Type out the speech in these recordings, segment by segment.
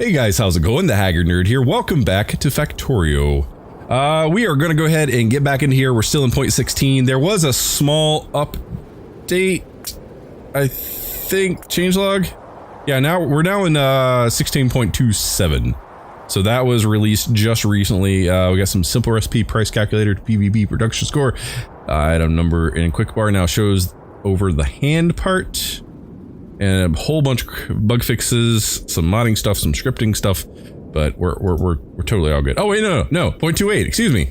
Hey guys, how's it going? The TheHaggardNerd here. Welcome back to Factorio. We are going to go ahead and get back into here. We're still in 0.16. There was a small update, I think, changelog. Yeah, we're now in 16.27. So that was released just recently. We got some simple recipe, price calculator, PvP production score. Item number in quick bar now shows over the hand part. And a whole bunch of bug fixes, some modding stuff, some scripting stuff, but we're totally all good. Oh wait, no, 0.28. Excuse me,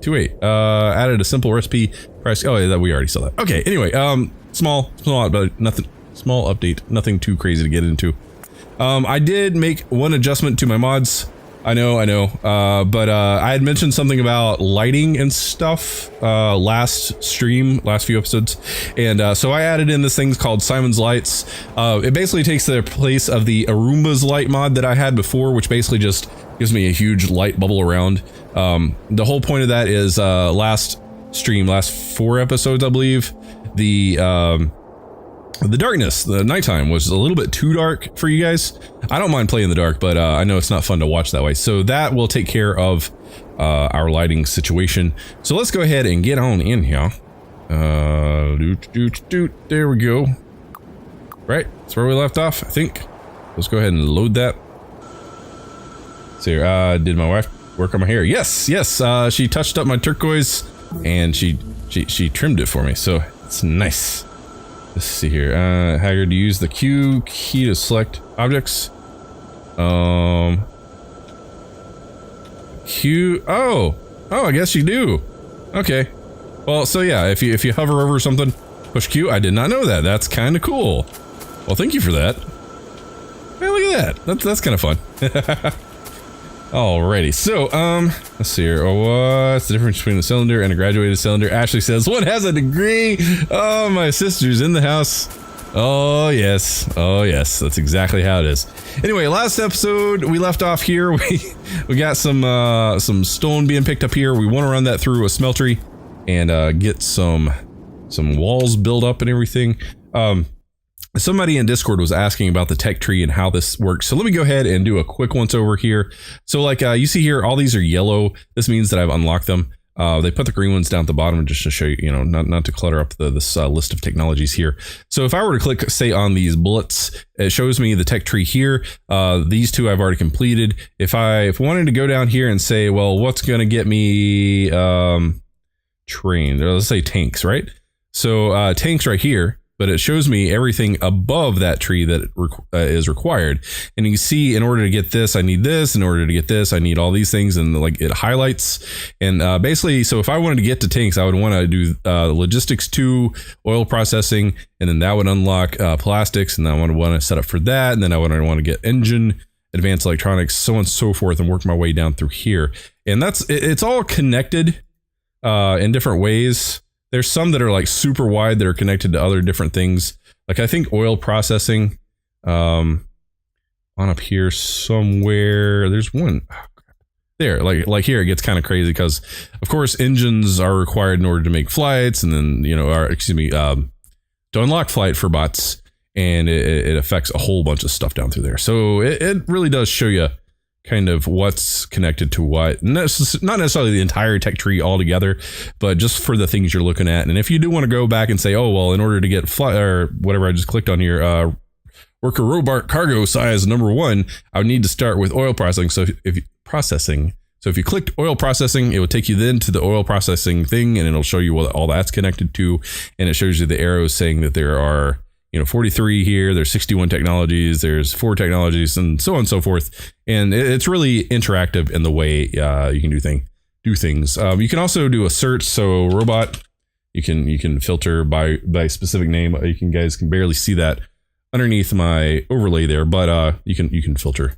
28. Added a simple recipe price. Oh yeah, that we already saw that. Okay, anyway, small, but nothing. Small update, nothing too crazy to get into. I did make one adjustment to my mods. I know, but I had mentioned something about lighting and stuff last few episodes, and so I added in this thing called Simon's Lights. It basically takes the place of the Roomba's light mod that I had before, which basically just gives me a huge light bubble around. The whole point of that is last 4 episodes, I believe, the darkness, the nighttime was a little bit too dark for you guys. I don't mind playing in the dark, but I know it's not fun to watch that way. So that will take care of our lighting situation. So let's go ahead and get on in here. There we go. Right, that's where we left off, I think. Let's go ahead and load that. So here, did my wife work on my hair? Yes. She touched up my turquoise and she trimmed it for me, so it's nice. Let's see here. Haggard, to use the Q key to select objects. Q. Oh, I guess you do. Okay. Well, so yeah, if you hover over something, push Q. I did not know that. That's kind of cool. Well, thank you for that. Hey, look at that. That's kind of fun. Alrighty, so, let's see here. What's the difference between a cylinder and a graduated cylinder? Ashley says, one has a degree. Oh, my sister's in the house. Oh, yes. That's exactly how it is. Anyway, last episode, we left off here. We got some stone being picked up here. We want to run that through a smeltery and, get some walls built up and everything. Somebody in Discord was asking about the tech tree and how this works. So let me go ahead and do a quick once over here. So like you see here, all these are yellow. This means that I've unlocked them. They put the green ones down at the bottom just to show you, not to clutter up this list of technologies here. So if I were to click, say, on these bullets, it shows me the tech tree here. These two I've already completed. If I wanted to go down here and say, well, what's going to get me trained? Let's say tanks, right? So tanks right here. But it shows me everything above that tree that is required. And you can see, in order to get this, I need this. In order to get this, I need all these things. And like it highlights. And basically, so if I wanted to get to tanks, I would want to do logistics 2, oil processing, and then that would unlock plastics. And then I would want to set up for that. And then I would want to get engine, advanced electronics, so on and so forth, and work my way down through here. And it's all connected in different ways. There's some that are like super wide that are connected to other different things. Like I think oil processing on up here somewhere. There's one. Oh, crap. There, like here it gets kind of crazy because of course engines are required in order to make flights, and then to unlock flight for bots, and it affects a whole bunch of stuff down through there. So it really does show you kind of what's connected to what. Not necessarily the entire tech tree altogether, but just for the things you're looking at. And if you do want to go back and say, oh, well, in order to get fly or whatever I just clicked on here, worker robot cargo size number 1, I would need to start with oil processing. So if you clicked oil processing, it would take you then to the oil processing thing, and it'll show you what all that's connected to. And it shows you the arrows saying that there are 43 here, there's 61 technologies, there's 4 technologies, and so on and so forth. And it's really interactive in the way you can do things. You can also do a search. So robot, you can filter by specific name. You guys can barely see that underneath my overlay there, but you can filter.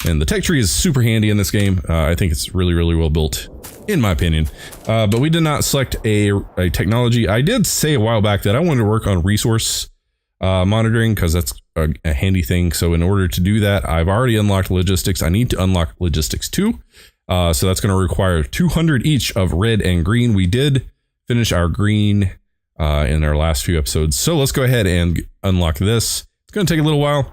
And the tech tree is super handy in this game. I think it's really, really well built, in my opinion. But we did not select a technology. I did say a while back that I wanted to work on resource monitoring, because that's a handy thing. So in order to do that, I've already unlocked logistics. I need to unlock logistics 2. So that's going to require 200 each of red and green. We did finish our green in our last few episodes. So let's go ahead and unlock this. It's going to take a little while,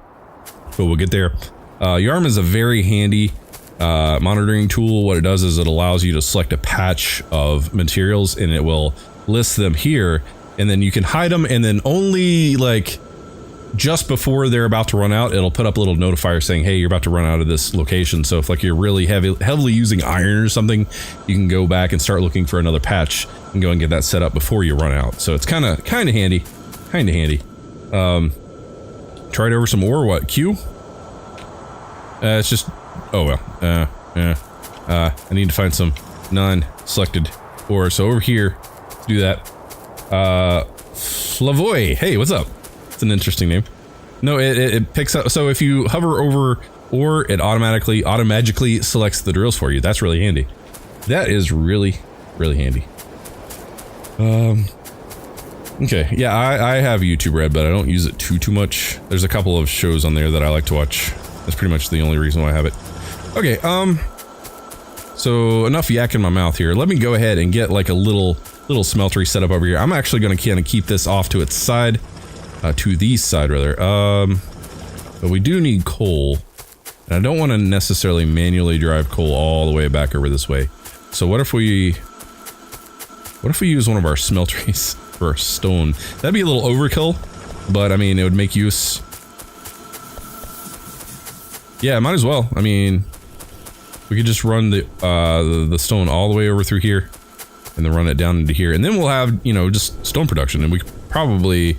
but we'll get there. Yarm is a very handy monitoring tool. What it does is it allows you to select a patch of materials and it will list them here, and then you can hide them, and then only like just before they're about to run out, it'll put up a little notifier saying, hey, you're about to run out of this location. So if like you're really heavily using iron or something, you can go back and start looking for another patch and go and get that set up before you run out. So it's kind of handy. Tried over some ore. What? Q? It's just, oh well. I need to find some non-selected ore. So over here, do that. Flavoy. Hey, what's up? It's an interesting name. No, it picks up. So if you hover over ore, it automatically selects the drills for you. That's really handy. That is really handy. Okay, yeah, I have YouTube Red, but I don't use it too much. There's a couple of shows on there that I like to watch. That's pretty much the only reason why I have it. Okay, so enough yak in my mouth here. Let me go ahead and get like a little smeltery set up over here. I'm actually going to kind of keep this off to its side, to the side rather. But we do need coal, and I don't want to necessarily manually drive coal all the way back over this way. So what if we use one of our smelteries for stone? That'd be a little overkill, but I mean, it would make use. Yeah, might as well. I mean, we could just run the stone all the way over through here, and then run it down into here, and then we'll have, you know, just stone production, and we could probably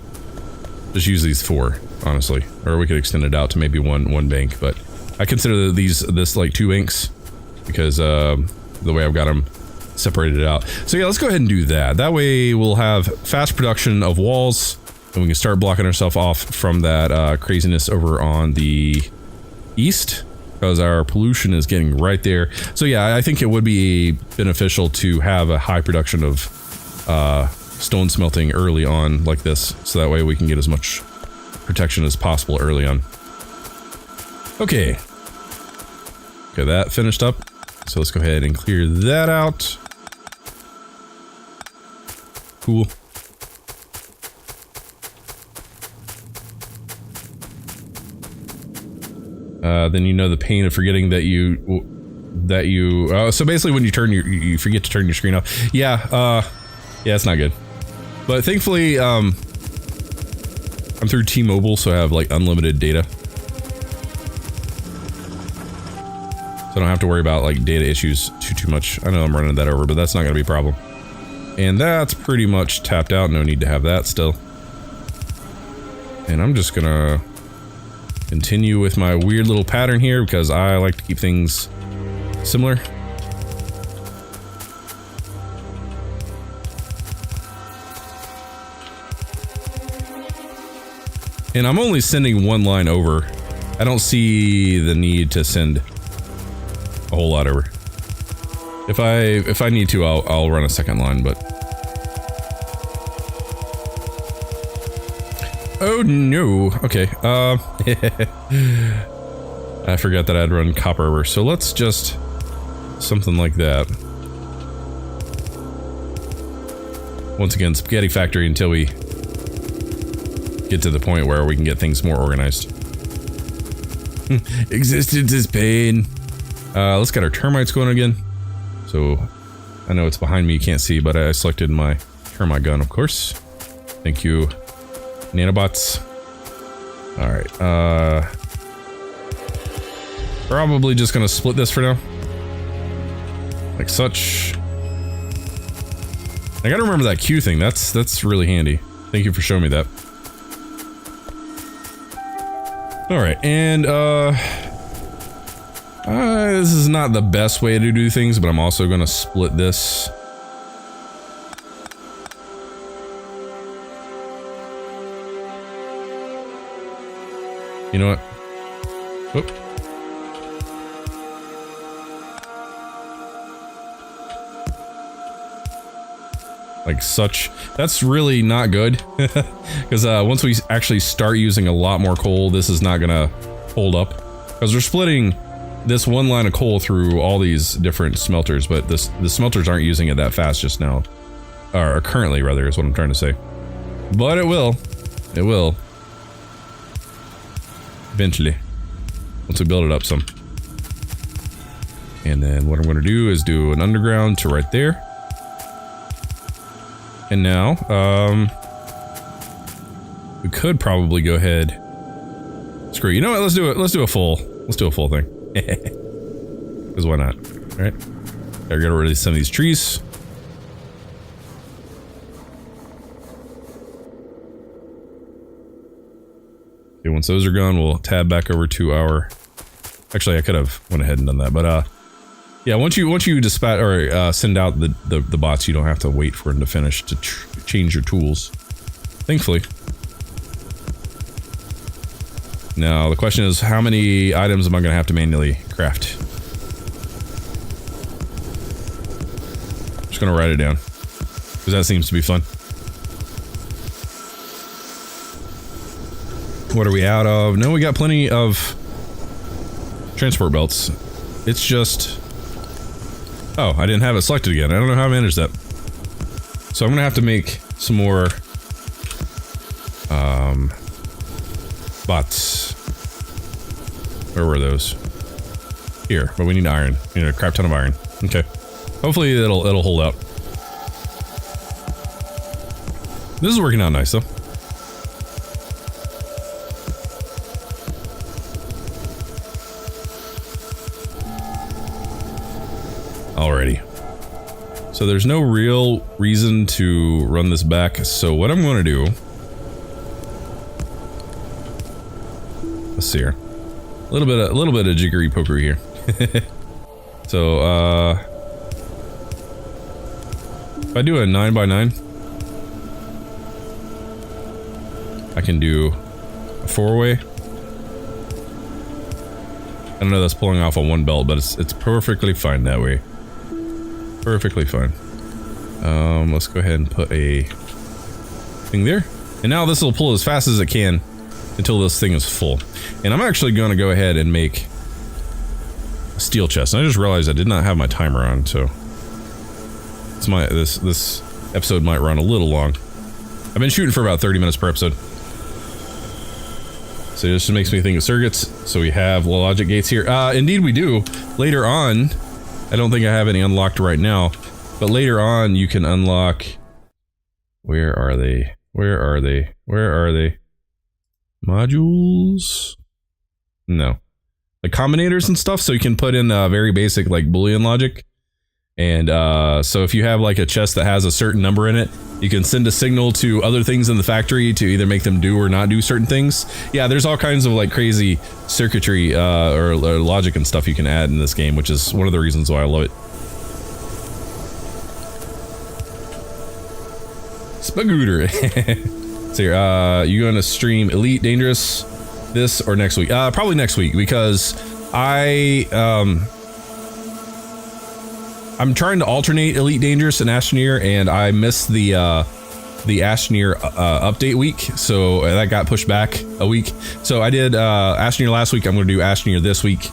just use these 4, honestly, or we could extend it out to maybe one bank. But I consider this like 2 banks because the way I've got them separated out. So yeah, let's go ahead and do that. That way we'll have fast production of walls, and we can start blocking ourselves off from that craziness over on the east, because our pollution is getting right there. So yeah, I think it would be beneficial to have a high production of stone smelting early on like this, so that way we can get as much protection as possible early on. Okay, that finished up. So let's go ahead and clear that out. Cool. Then you know the pain of forgetting that you so basically when you forget to turn your screen off. Yeah, it's not good. But thankfully, I'm through T-Mobile, so I have like unlimited data. So I don't have to worry about like data issues too much. I know I'm running that over, but that's not gonna be a problem. And that's pretty much tapped out, no need to have that still. And I'm just gonna continue with my weird little pattern here because I like to keep things similar. And I'm only sending 1 line over. I don't see the need to send a whole lot over. If I need to, I'll run a second line, but oh no. Okay. I forgot that I'd run copper over, so let's just something like that. Once again, spaghetti factory until we get to the point where we can get things more organized. Existence is pain. Let's get our termites going again. So I know it's behind me, you can't see, but I selected my termite gun, of course. Thank you, nanobots. Alright, probably just gonna split this for now. Like such. I gotta remember that Q thing, that's really handy. Thank you for showing me that. Alright, and this is not the best way to do things, but I'm also gonna split this. You know what? Whoop. Like such. That's really not good. Because once we actually start using a lot more coal, this is not gonna hold up. Because we're splitting this 1 line of coal through all these different smelters, but the smelters aren't using it that fast just now. Or currently, rather, is what I'm trying to say. But it will. It will. Eventually. once we build it up some. And then what I'm going to do is do an underground to right there. And now, we could probably go ahead. Screw it. You know what? Let's do it. Let's do a full thing. Because why not? All right. Gotta get rid of some of these trees. Okay, once those are gone, we'll tab back over to our... Actually, I could have went ahead and done that, but yeah, once you dispatch or send out the bots, you don't have to wait for them to finish to change your tools. Thankfully. Now, the question is, how many items am I going to have to manually craft? Just going to write it down, because that seems to be fun. What are we out of? No, we got plenty of transport belts. It's just... Oh, I didn't have it selected again. I don't know how I managed that. So I'm gonna have to make some more... bots. Where were those? Here, but we need iron. We need a crap ton of iron. Okay. Hopefully it'll hold out. This is working out nice though. Alrighty. So there's no real reason to run this back, so what I'm going to do... Let's see here. A little bit of jiggery pokery here. So, if I do a 9x9, I can do a 4-way. I know that's pulling off on one belt, but it's perfectly fine that way. Perfectly fine. Let's go ahead and put a thing there. And now this will pull as fast as it can until this thing is full. And I'm actually going to go ahead and make a steel chest. And I just realized I did not have my timer on, so it's this episode might run a little long. I've been shooting for about 30 minutes per episode. So this just makes me think of circuits. So we have logic gates here. Indeed we do. Later on, I don't think I have any unlocked right now, but later on you can unlock... Where are they? Where are they? Where are they? Modules? No. Like combinators and stuff, so you can put in very basic like Boolean logic. And so if you have like a chest that has a certain number in it, you can send a signal to other things in the factory to either make them do or not do certain things. Yeah, there's all kinds of like crazy circuitry or logic and stuff you can add in this game, which is one of the reasons why I love it. Spagooter. So here, you going to stream Elite Dangerous this or next week? Probably next week, because I'm trying to alternate Elite Dangerous and Astroneer, and I missed the Astroneer update week, so that got pushed back a week. So I did Astroneer last week. I'm going to do Astroneer this week,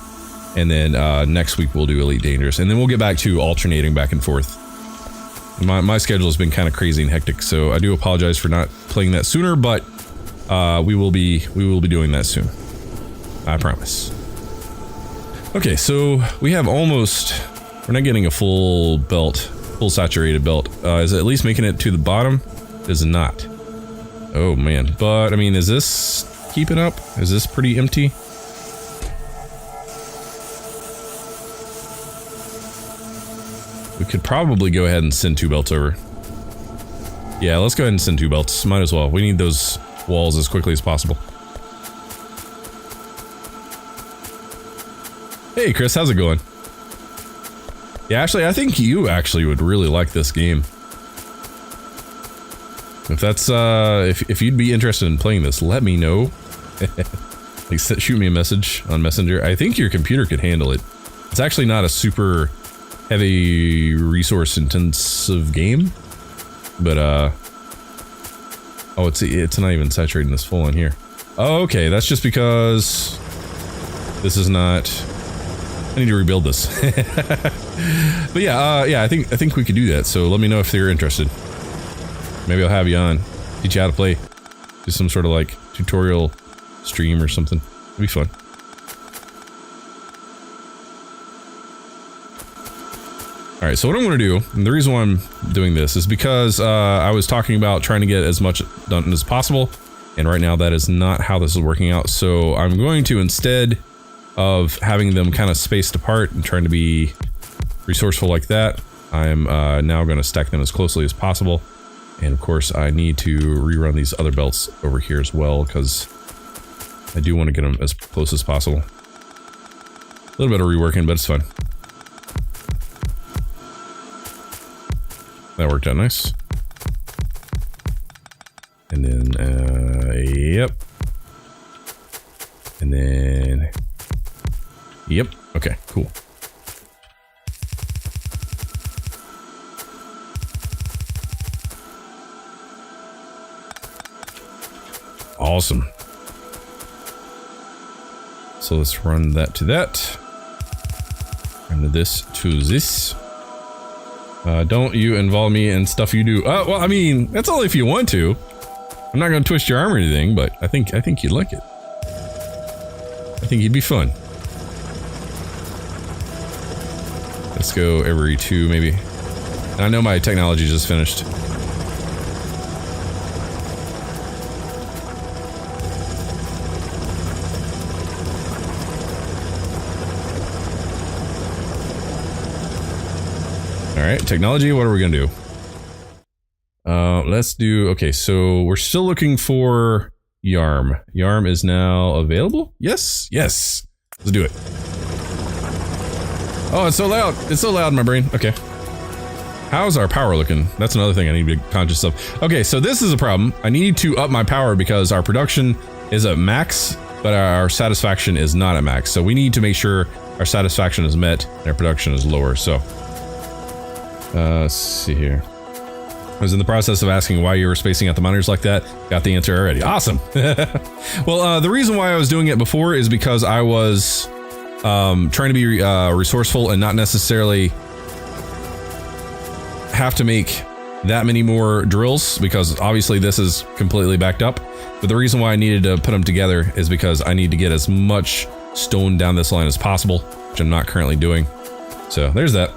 and then next week we'll do Elite Dangerous, and then we'll get back to alternating back and forth. My schedule has been kind of crazy and hectic, so I do apologize for not playing that sooner, but we will be doing that soon. I promise. Okay, so we have almost... We're not getting a full belt, full saturated belt. Is it at least making it to the bottom? It is not. Oh man, but I mean, is this keeping up? Is this pretty empty? We could probably go ahead and send 2 belts over. Yeah, let's go ahead and send 2 belts. Might as well. We need those walls as quickly as possible. Hey Chris, how's it going? Yeah, actually, I think you actually would really like this game. If that's, if you'd be interested in playing this, let me know. Like, shoot me a message on Messenger. I think your computer could handle it. It's actually not a super heavy resource intensive game, but, oh, it's not even saturating this full in here. Oh, okay, that's just because this is not... I need to rebuild this. But yeah, yeah, I think we could do that. So let me know if you're interested. Maybe I'll have you on, teach you how to play, do some sort of like tutorial stream or something. It'd be fun. All right, so what I'm going to do, and the reason why I'm doing this is because I was talking about trying to get as much done as possible, and right now that is not how this is working out. So I'm going to, instead of having them kind of spaced apart and trying to be resourceful like that, I'm now going to stack them as closely as possible. And of course, I need to rerun these other belts over here as well, because I do want to get them as close as possible. A little bit of reworking, but it's fun. That worked out nice. And then, yep. And then, yep. Okay, cool. Awesome. So let's run that to that. And this to this. Don't you involve me in stuff you do. Well, I mean, that's only if you want to. I'm not going to twist your arm or anything, but I think you'd like it. I think you'd be fun. Let's go every 2, maybe. And I know my technology just finished. Alright, technology, what are we gonna do? Let's do, okay, so we're still looking for Yarm. Yarm is now available? Yes, yes. Let's do it. Oh, it's so loud. It's so loud in my brain. Okay. How's our power looking? That's another thing I need to be conscious of. Okay, so this is a problem. I need to up my power because our production is at max, but our satisfaction is not at max. So we need to make sure our satisfaction is met and our production is lower. So let's see here. I was in the process of asking why you were spacing out the monitors like that. Got the answer already. Awesome. Well, the reason why I was doing it before is because I was trying to be resourceful and not necessarily have to make that many more drills, because obviously this is completely backed up. But the reason why I needed to put them together is because I need to get as much stone down this line as possible, which I'm not currently doing. So there's that.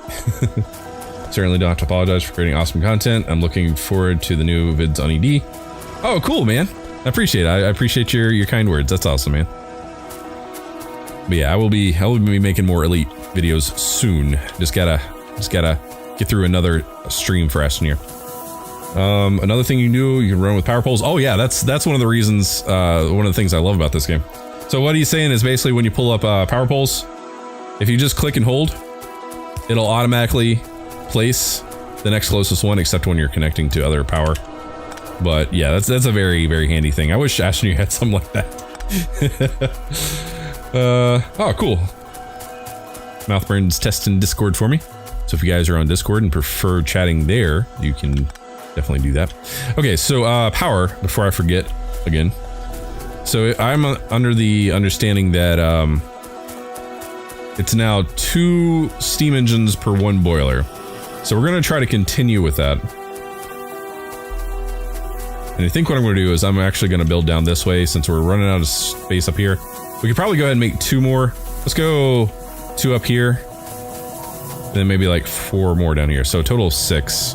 Certainly don't have to apologize for creating awesome content. I'm looking forward to the new vids on ED. Oh, cool, man. I appreciate it. I appreciate your kind words. That's awesome, man. But yeah, I will be making more elite videos soon. Just gotta get through another stream for Aston here. Another thing you do, you can run with power poles. Oh yeah, that's one of the reasons, one of the things I love about this game. So what he's saying is basically when you pull up power poles, if you just click and hold, it'll automatically place the next closest one, except when you're connecting to other power. But yeah, that's a very, very handy thing. I wish Aston had something like that. Oh, cool. Mouthburn's testing Discord for me. So if you guys are on Discord and prefer chatting there, you can definitely do that. Okay, so power, before I forget again. So I'm under the understanding that it's now 2 steam engines per 1 boiler. So we're going to try to continue with that. And I think what I'm going to do is I'm actually going to build down this way since we're running out of space up here. We could probably go ahead and make 2 more. Let's go 2 up here. And then maybe like 4 more down here. So a total of 6.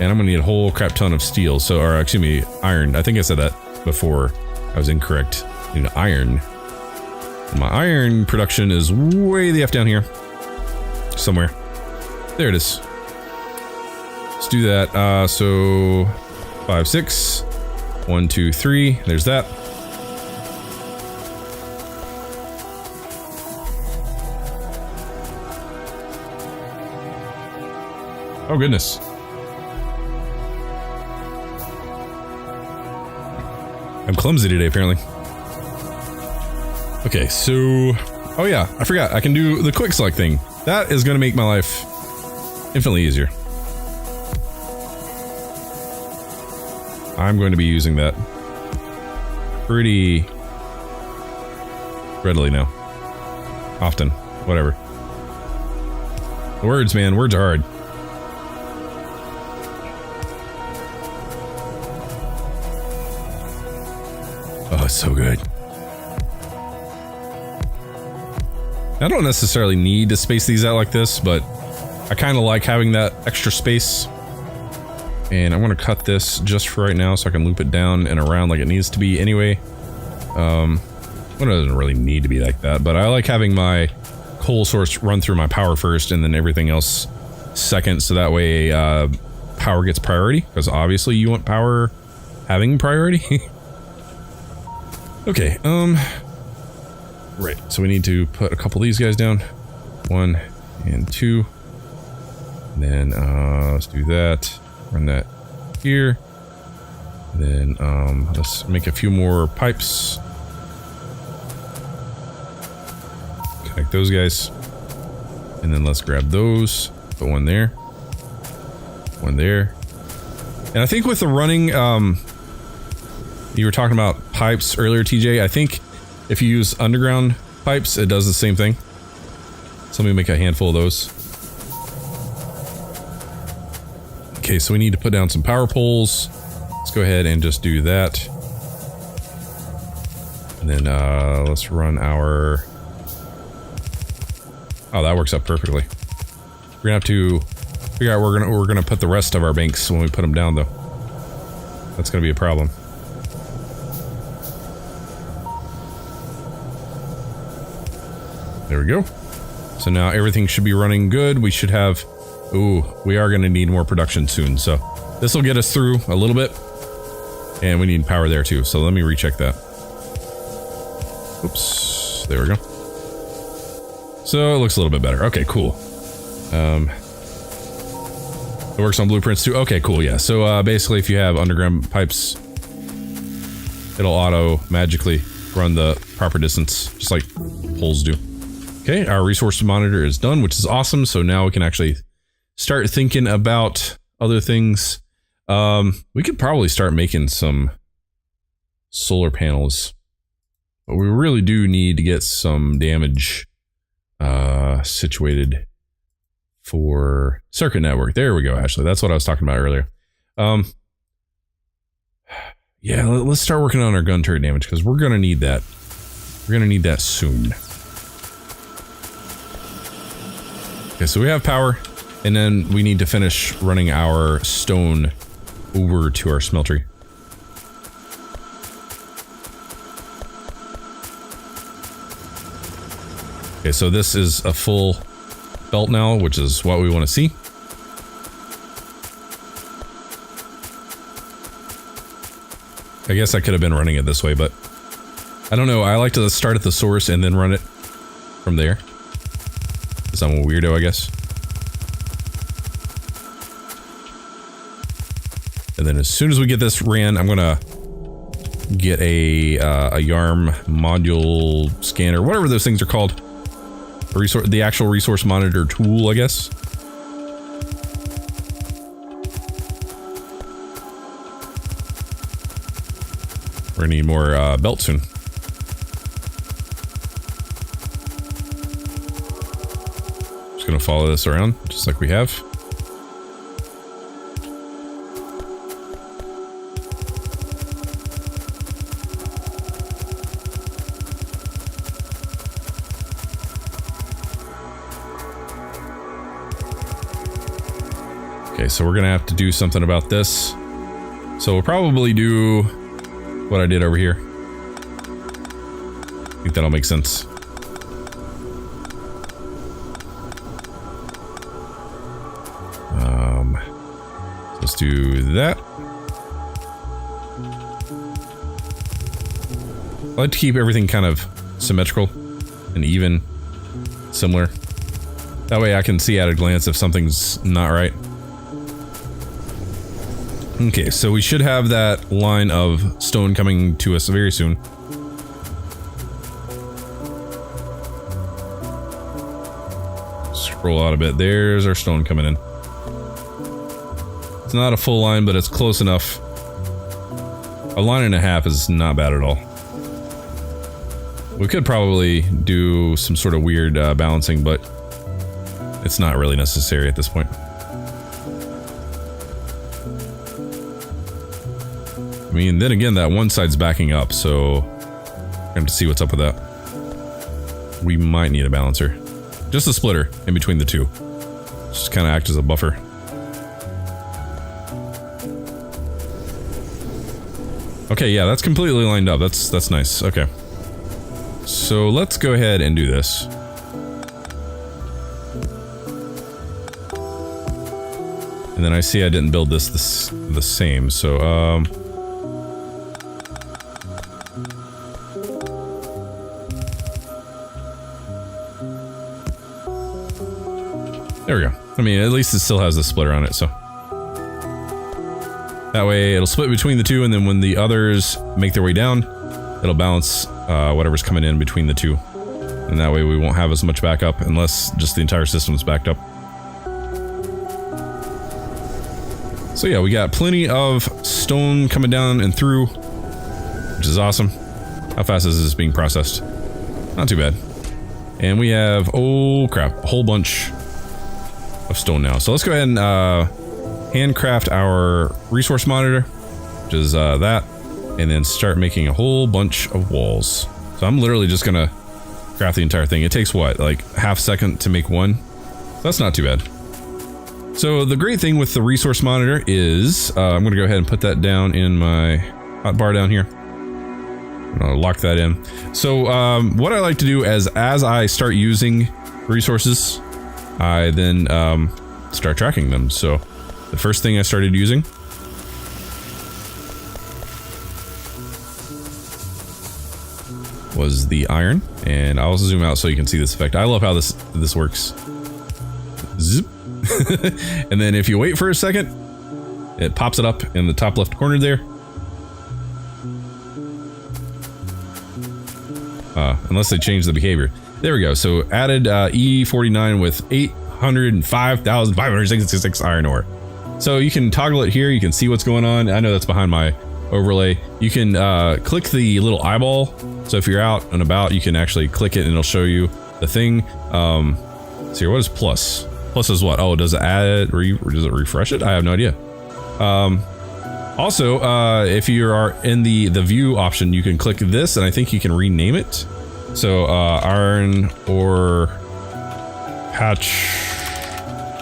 And I'm going to need a whole crap ton of steel. So, or excuse me, iron. I think I said that before. I was incorrect. I need iron. My iron production is way the F down here. Somewhere. There it is. Let's do that. So 5, 6. 1, 2, 3. There's that. Oh goodness. I'm clumsy today, apparently. Okay, so... Oh yeah, I forgot. I can do the quick select thing. That is going to make my life infinitely easier. I'm going to be using that pretty readily now. Often. Whatever. Words, man. Words are hard. Oh, it's so good. I don't necessarily need to space these out like this, but I kind of like having that extra space. And I'm going to cut this just for right now so I can loop it down and around like it needs to be anyway. Well, it doesn't really need to be like that, but I like having my coal source run through my power first and then everything else second, so that way power gets priority, because obviously you want power having priority. Okay, right, so we need to put a couple of these guys down. 1 and 2. And then let's do that. Run that here. And then let's make a few more pipes. Connect those guys. And then let's grab those. Put one there. One there. And I think with the running, you were talking about pipes earlier, TJ. I think if you use underground pipes, it does the same thing. So let me make a handful of those. Okay, so we need to put down some power poles. Let's go ahead and just do that. And then let's run our... Oh, that works out perfectly. We're gonna have to figure out where we're gonna put the rest of our banks when we put them down, though. That's gonna be a problem. There we go. So now everything should be running good. We should have... Ooh, we are going to need more production soon. So this will get us through a little bit. And we need power there too. So let me recheck that. Oops. There we go. So it looks a little bit better. Okay, cool. It works on blueprints too. Okay, cool. Yeah. So basically if you have underground pipes, it'll auto magically run the proper distance, just like poles do. Okay, our resource monitor is done, which is awesome. So now we can actually start thinking about other things. We could probably start making some solar panels, but we really do need to get some damage situated for circuit network. There we go, Ashley. That's what I was talking about earlier. Yeah, let's start working on our gun turret damage, because we're gonna need that. We're gonna need that soon. Okay, so we have power, and then we need to finish running our stone over to our smeltery. Okay, so this is a full belt now, which is what we want to see. I guess I could have been running it this way, but I don't know. I like to start at the source and then run it from there. Because I'm a weirdo, I guess. And then as soon as we get this ran, I'm gonna get a YARM module scanner, whatever those things are called. The actual resource monitor tool, I guess. We're gonna need more belt soon. Just gonna follow this around, just like we have. Okay, so we're gonna have to do something about this. So we'll probably do what I did over here. I think that'll make sense. Let's do that. I like to keep everything kind of symmetrical and even, similar. That way I can see at a glance if something's not right. Okay, so we should have that line of stone coming to us very soon. Scroll out a bit. There's our stone coming in. It's not a full line, but it's close enough. A line and a half is not bad at all. We could probably do some sort of weird balancing, but it's not really necessary at this point. I mean, then again, that one side's backing up, so I have to see what's up with that. we might need a balancer. Just a splitter in between the two. Just kind of act as a buffer. Okay, yeah, that's completely lined up. That's nice. Okay. So let's go ahead and do this. And then I see I didn't build this the same, so there we go. I mean, at least it still has the splitter on it, so that way it'll split between the two, and then when the others make their way down, it'll balance whatever's coming in between the two. And that way we won't have as much backup unless just the entire system is backed up. So yeah, we got plenty of stone coming down and through, which is awesome. How fast is this being processed? Not too bad. And we have, oh crap, a whole bunch of stone now. So let's go ahead and handcraft our resource monitor, which is that, and then start making a whole bunch of walls. So I'm literally just gonna craft the entire thing. It takes what, like half second to make one? That's not too bad. So the great thing with the resource monitor is, I'm gonna go ahead and put that down in my hotbar down here. I'm gonna lock that in. So what I like to do is, as I start using resources, I then start tracking them. So the first thing I started using was the iron, and I'll zoom out so you can see this effect. I love how this works. Zip. And then if you wait for a second, it pops it up in the top left corner there. Unless they change the behavior. There we go. So added E49 with 805,566 iron ore. So you can toggle it here. You can see what's going on. I know that's behind my overlay. You can click the little eyeball. So if you're out and about, you can actually click it and it'll show you the thing. So here, what is plus? Plus is what? Oh, does it add it? Does it refresh it? I have no idea. Also, if you are in the view option, you can click this, and I think you can rename it. So iron ore patch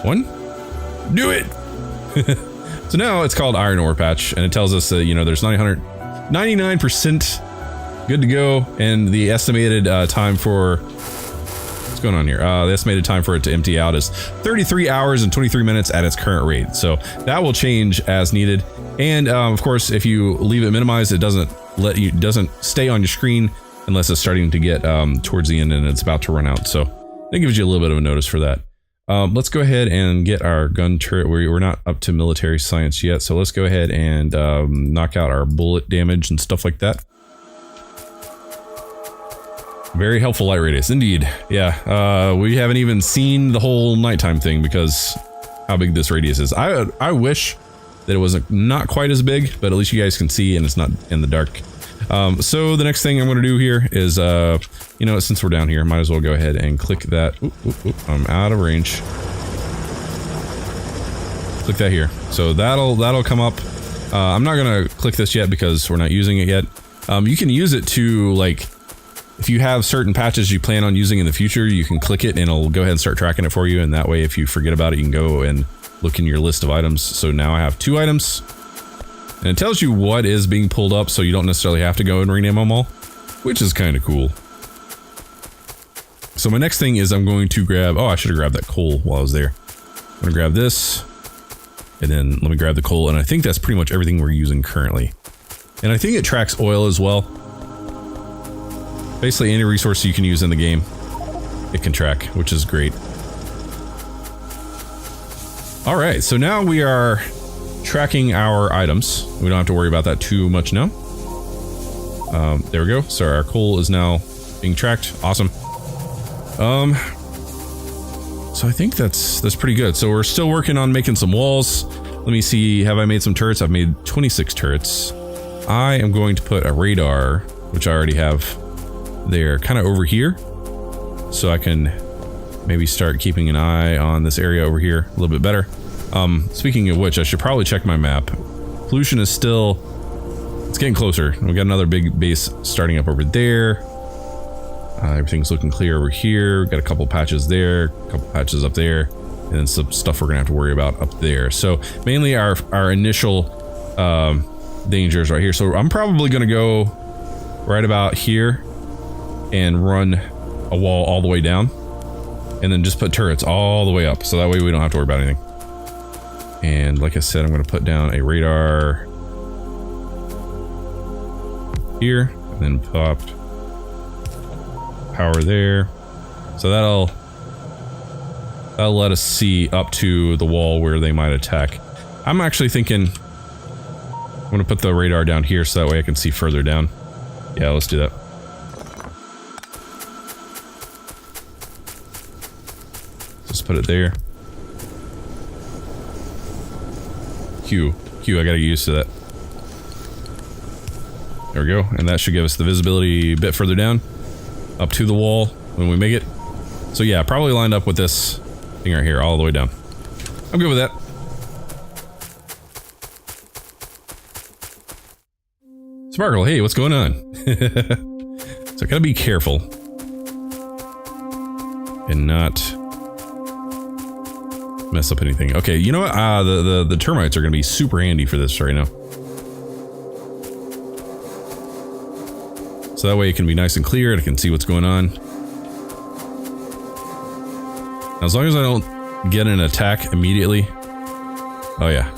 1. Do it. So now it's called iron ore patch, and it tells us that, you know, there's 99% good to go, and the estimated time for what's going on here? The estimated time for it to empty out is 33 hours and 23 minutes at its current rate. So that will change as needed. And of course, if you leave it minimized, it doesn't stay on your screen unless it's starting to get towards the end and it's about to run out. So that gives you a little bit of a notice for that. Let's go ahead and get our gun turret. We're not up to military science yet, so let's go ahead and knock out our bullet damage and stuff like that. Very helpful light radius, indeed. Yeah, we haven't even seen the whole nighttime thing because how big this radius is. I wish that it was not quite as big, but at least you guys can see and it's not in the dark. So the next thing I'm going to do here is, you know, since we're down here, might as well go ahead and click that. Oop, oop, oop, I'm out of range. Click that here. So that'll come up. I'm not going to click this yet because we're not using it yet. You can use it to, like, if you have certain patches you plan on using in the future, you can click it and it'll go ahead and start tracking it for you. And that way, if you forget about it, you can go and look in your list of items. So now I have 2 items. And it tells you what is being pulled up, so you don't necessarily have to go and rename them all, which is kind of cool. So my next thing is I'm going to grab, oh, I should have grabbed that coal while I was there. I'm going to grab this, and then let me grab the coal, and I think that's pretty much everything we're using currently. And I think it tracks oil as well. Basically any resource you can use in the game, it can track, which is great. All right, so now we are tracking our items. We don't have to worry about that too much now. There we go. So our coal is now being tracked. Awesome. So I think that's pretty good. So we're still working on making some walls. Let me see. Have I made some turrets? I've made 26 turrets. I am going to put a radar, which I already have there, kind of over here, so I can maybe start keeping an eye on this area over here a little bit better. Speaking of which, I should probably check my map. Pollution is still, it's getting closer. We got another big base starting up over there. Everything's looking clear over here. Got a couple patches there, a couple patches up there, and then some stuff we're gonna have to worry about up there. So mainly our initial dangers right here. So I'm probably gonna go right about here and run a wall all the way down, and then just put turrets all the way up, so that way we don't have to worry about anything. And like I said, I'm gonna put down a radar here, and then popped power there, so that'll let us see up to the wall where they might attack. I'm actually thinking I'm gonna put the radar down here so that way I can see further down. Yeah, let's do that. Just put it there. Q, I gotta get used to that. There we go, and that should give us the visibility a bit further down, up to the wall when we make it. So yeah, probably lined up with this thing right here, all the way down. I'm good with that. Sparkle, hey, what's going on? So I gotta be careful and not mess up anything. Okay, you know what? The termites are gonna be super handy for this right now. So that way it can be nice and clear and I can see what's going on. Now, as long as I don't get an attack immediately. Oh yeah,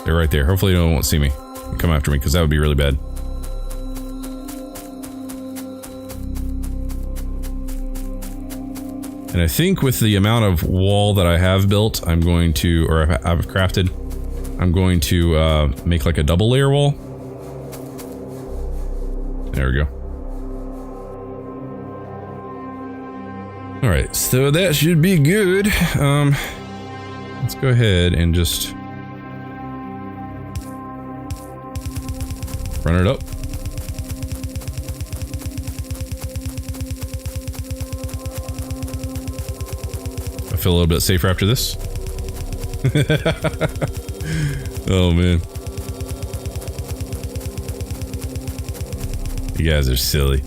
they're right there. Hopefully they won't see me and come after me, because that would be really bad. And I think with the amount of wall that I have built, I'm going to, or I've crafted, I'm going to make like a double layer wall. There we go. Alright, so that should be good. Let's go ahead and just run it up. I feel a little bit safer after this. Oh man. You guys are silly.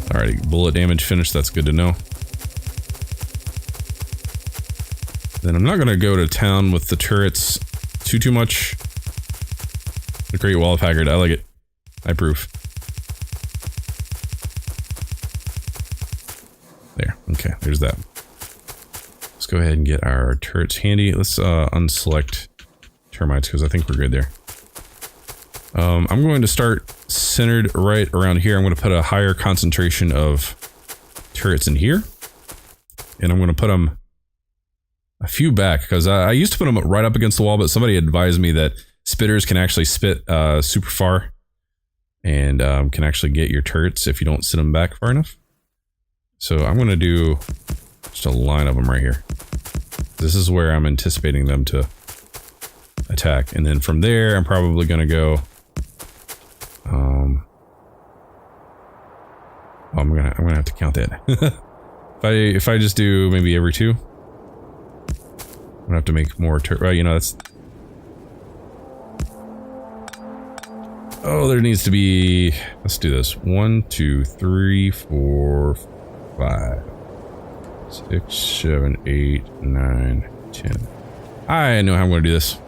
Alrighty, bullet damage finished, that's good to know. Then I'm not gonna go to town with the turrets too much. The Great Wall of Haggard, I like it. I approve. There, okay, there's that. Let's go ahead and get our turrets handy. Let's unselect termites, because I think we're good there. I'm going to start centered right around here. I'm going to put a higher concentration of turrets in here. And I'm going to put them a few back, because I used to put them right up against the wall, but somebody advised me that spitters can actually spit super far and can actually get your turrets if you don't sit them back far enough. So I'm going to do just a line of them right here. This is where I'm anticipating them to attack. And then from there, I'm probably going to go... I'm gonna have to count that. if I just do maybe every two, I'm gonna have to make more well, you know, that's... Oh, there needs to be... Let's do this. 1, 2, 3, 4, 5, 6, 7, 8, 9, 10. I know how I'm gonna do this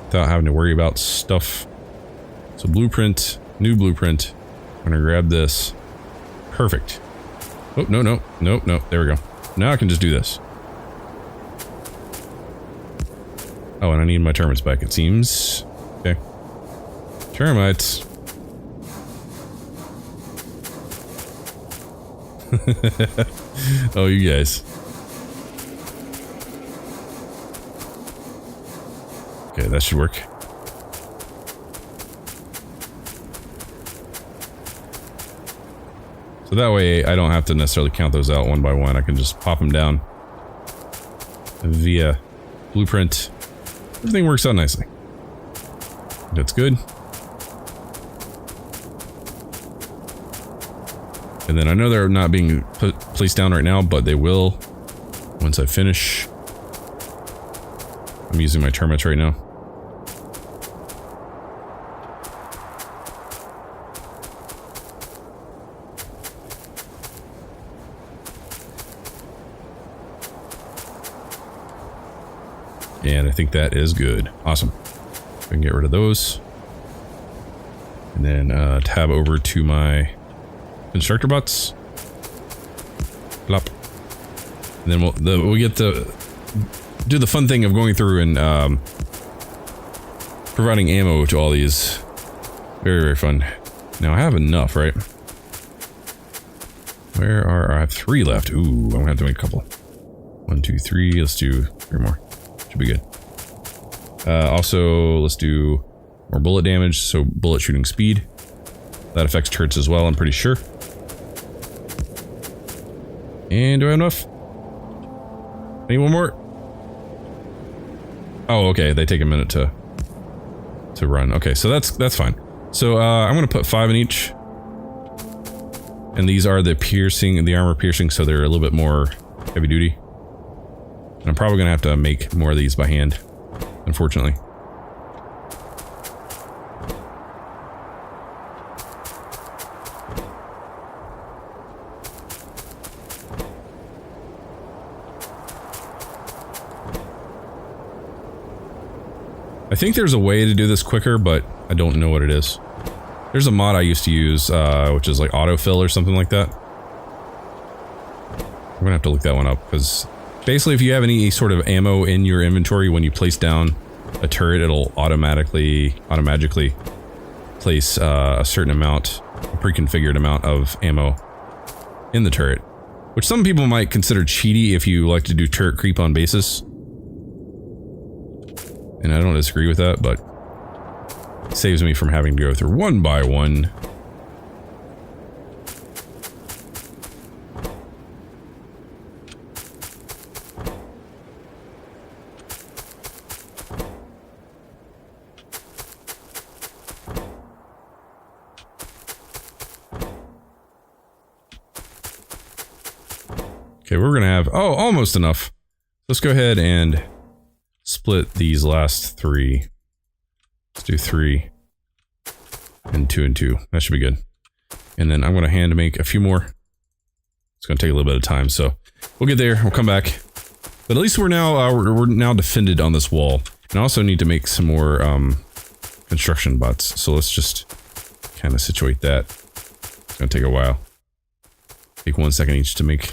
without having to worry about stuff. So blueprint, new blueprint. I'm gonna grab this. Perfect. Oh, no. There we go. Now I can just do this. Oh, and I need my termites back, it seems. Okay. Termites. Oh, you guys. Okay, that should work. So that way I don't have to necessarily count those out one by one. I can just pop them down via blueprint. Everything works out nicely. That's good. And then I know they're not being placed down right now, but they will once I finish. I'm using my termites right now. And I think that is good. Awesome. I can get rid of those. And then tab over to my constructor bots. Plop. And then we'll get to do the fun thing of going through and providing ammo to all these. Very, very fun. Now I have enough, right? Where are I have 3 left. Ooh, I'm gonna have to make a couple. 1, 2, 3. Let's do 3 more. Should be good. Also, let's do more bullet damage, so bullet shooting speed. That affects turrets as well, I'm pretty sure. And do I have enough? Any one more? Oh, okay. They take a minute to run. Okay, so that's fine. So I'm gonna put 5 in each. And these are the piercing, the armor piercing, so they're a little bit more heavy duty. And I'm probably gonna have to make more of these by hand, unfortunately. I think there's a way to do this quicker, but I don't know what it is. There's a mod I used to use, which is like autofill or something like that. I'm gonna have to look that one up, because basically if you have any sort of ammo in your inventory, when you place down a turret, it'll automatically place a certain amount, a pre-configured amount of ammo in the turret. Which some people might consider cheaty if you like to do turret creep on bases. And I don't disagree with that, but it saves me from having to go through one by one. Okay, we're gonna have, oh, almost enough. Let's go ahead and split these last 3. Let's do 3 and 2 and 2. That should be good. And then I'm going to hand make a few more. It's going to take a little bit of time, so we'll get there. We'll come back. But at least we're now defended on this wall. And I also need to make some more construction bots. So let's just kind of situate that. It's going to take a while. Take 1 second each to make.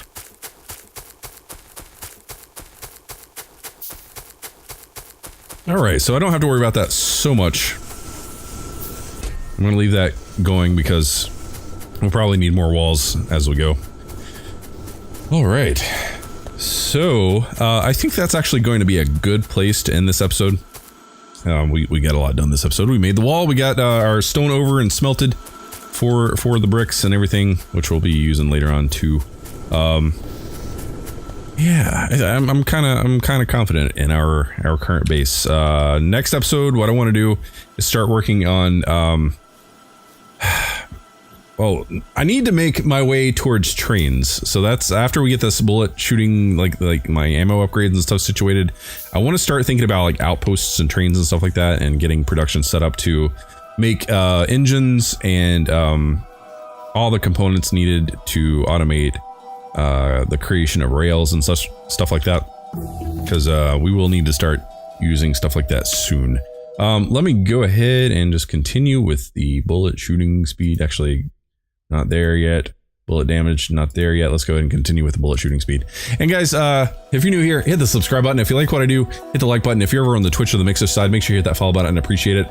Alright, so I don't have to worry about that so much. I'm gonna leave that going because we'll probably need more walls as we go. Alright. So, I think that's actually going to be a good place to end this episode. We got a lot done this episode. We made the wall, we got our stone over and smelted for the bricks and everything, which we'll be using later on too. Yeah, I'm kind of confident in our current base. Next episode, what I want to do is start working on. Well, I need to make my way towards trains. So that's after we get this bullet shooting, like my ammo upgrades and stuff situated. I want to start thinking about like outposts and trains and stuff like that, and getting production set up to make engines and all the components needed to automate the creation of rails and such stuff like that, because we will need to start using stuff like that soon. Let me go ahead and just continue with the bullet shooting speed. Actually, not there yet. Bullet damage, not there yet. Let's go ahead and continue with the bullet shooting speed. And guys, if you're new here, hit the subscribe button. If you like what I do, hit the like button. If you're ever on the Twitch or the Mixer side, make sure you hit that follow button. I appreciate it.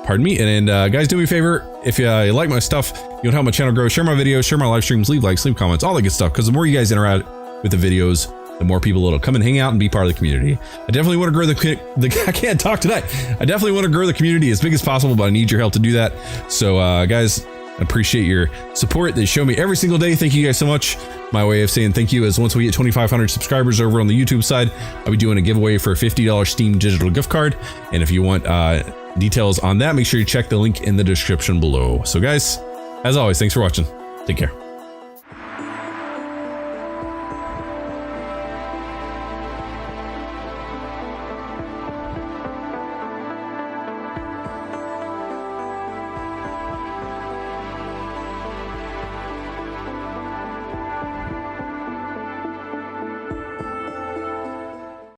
Pardon me. And guys, do me a favor. If you like my stuff, you'll help my channel grow. Share my videos, share my live streams, leave likes, leave comments, all that good stuff. Because the more you guys interact with the videos, the more people that'll come and hang out and be part of the community. I definitely want to grow I can't talk tonight. I definitely want to grow the community as big as possible, but I need your help to do that. So guys, I appreciate your support that you show me every single day. Thank you guys so much. My way of saying thank you is once we get 2,500 subscribers over on the YouTube side, I'll be doing a giveaway for a $50 Steam digital gift card. And if you want details on that, make sure you check the link in the description below. So guys, as always, thanks for watching. Take care.